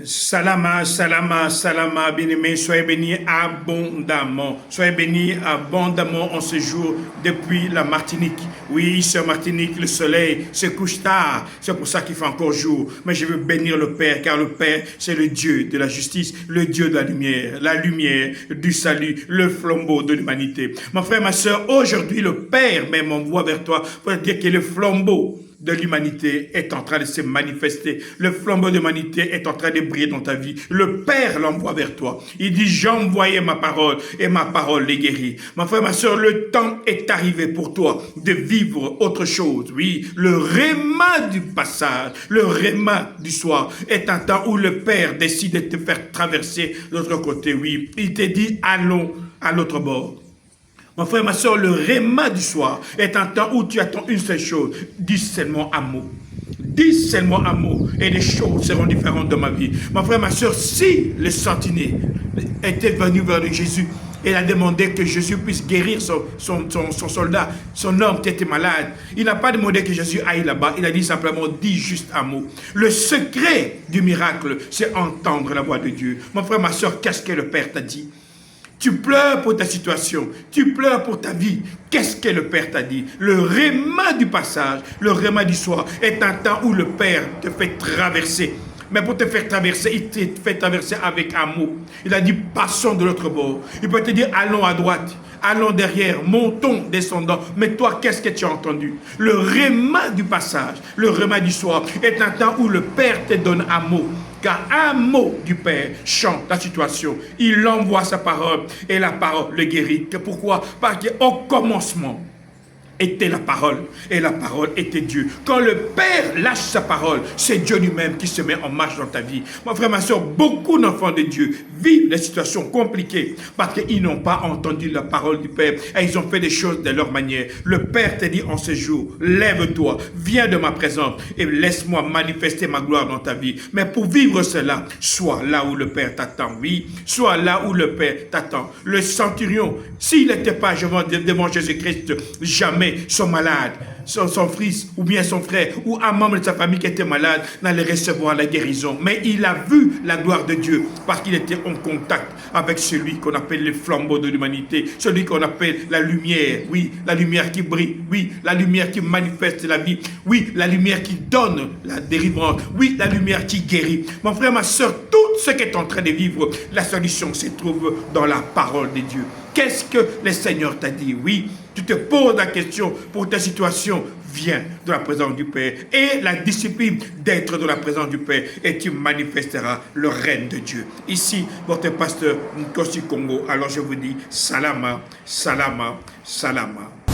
Salama, salama, salama, bien-aimés, soyez bénis abondamment. Soyez bénis abondamment en ce jour depuis la Martinique. Oui, sur Martinique, le soleil se couche tard. C'est pour ça qu'il fait encore jour. Mais je veux bénir le Père, car le Père, c'est le Dieu de la justice, le Dieu de la lumière du salut, le flambeau de l'humanité. Mon frère, ma soeur, aujourd'hui, le Père même m'envoie vers toi pour dire que le flambeau de l'humanité est en train de se manifester. Le flambeau de l'humanité est en train de briller dans ta vie. Le Père l'envoie vers toi. Il dit, j'ai envoyé ma parole et ma parole les guérit. Mon frère, ma soeur, le temps est arrivé pour toi de vivre autre chose. Oui, le réma du passage, le réma du soir est un temps où le Père décide de te faire traverser l'autre côté. Oui, il te dit, allons à l'autre bord. Mon frère, ma soeur, le réma du soir est un temps où tu attends une seule chose. Dis seulement un mot. Dis seulement un mot et les choses seront différentes dans ma vie. Mon frère, ma soeur, si le sentinelle était venu vers Jésus et a demandé que Jésus puisse guérir son soldat, son homme qui était malade, il n'a pas demandé que Jésus aille là-bas. Il a dit simplement, dis juste un mot. Le secret du miracle, c'est entendre la voix de Dieu. Mon frère, ma soeur, qu'est-ce que le Père t'a dit? Tu pleures pour ta situation, tu pleures pour ta vie. Qu'est-ce que le Père t'a dit? Le réma du passage, le réma du soir est un temps où le Père te fait traverser. Mais pour te faire traverser, il te fait traverser avec un mot. Il a dit, passons de l'autre bord. Il peut te dire, allons à droite, allons derrière, montons, descendons. Mais toi, qu'est-ce que tu as entendu? Le réma du passage, le réma du soir est un temps où le Père te donne un mot. Car un mot du Père change la situation. Il envoie sa parole et la parole le guérit. Pourquoi? Parce qu'au commencement était la parole et la parole était Dieu. Quand le Père lâche sa parole, c'est Dieu lui-même qui se met en marche dans ta vie. Mon frère, ma soeur, beaucoup d'enfants de Dieu vivent des situations compliquées parce qu'ils n'ont pas entendu la parole du Père et ils ont fait des choses de leur manière. Le Père te dit en ce jour, lève-toi, viens de ma présence et laisse-moi manifester ma gloire dans ta vie. Mais pour vivre cela, sois là où le Père t'attend. Oui, sois là où le Père t'attend. Le centurion, s'il n'était pas devant Jésus-Christ, jamais son malade, son fils ou bien son frère ou un membre de sa famille qui était malade n'allait recevoir la guérison. Mais il a vu la gloire de Dieu parce qu'il était en contact avec celui qu'on appelle le flambeau de l'humanité, celui qu'on appelle la lumière. Oui, la lumière qui brille. Oui, la lumière qui manifeste la vie. Oui, la lumière qui donne la délivrance. Oui, la lumière qui guérit. Mon frère, ma soeur, tout ce qui est en train de vivre, la solution se trouve dans la parole de Dieu. Qu'est-ce que le Seigneur t'a dit? Oui, tu te poses la question pour ta situation. Viens de la présence du Père et la discipline d'être de la présence du Père et tu manifesteras le règne de Dieu. Ici, votre pasteur Nkosi Congo. Alors je vous dis, salama, salama, salama.